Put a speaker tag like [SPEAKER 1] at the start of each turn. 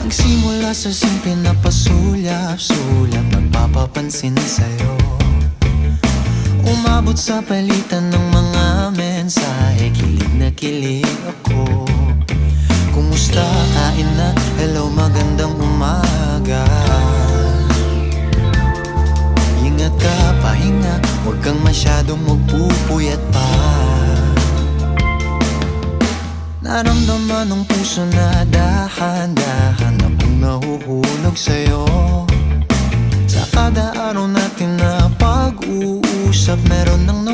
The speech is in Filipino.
[SPEAKER 1] Nagsimula sa simple na pasulyap-sulyap, nagpapapansin sa'yo. Umabot sa palitan ng mga mensahe, kilig na kilig ako. Kumusta, kain na, hello, magandang umaga. Ingat ka, pahinga, huwag kang masyadong magpupuyat pa. Naramdaman ng puso na dahan-dahan akong nahuhulog sa'yo. Sa kada araw natin na pag-uusap, meron ng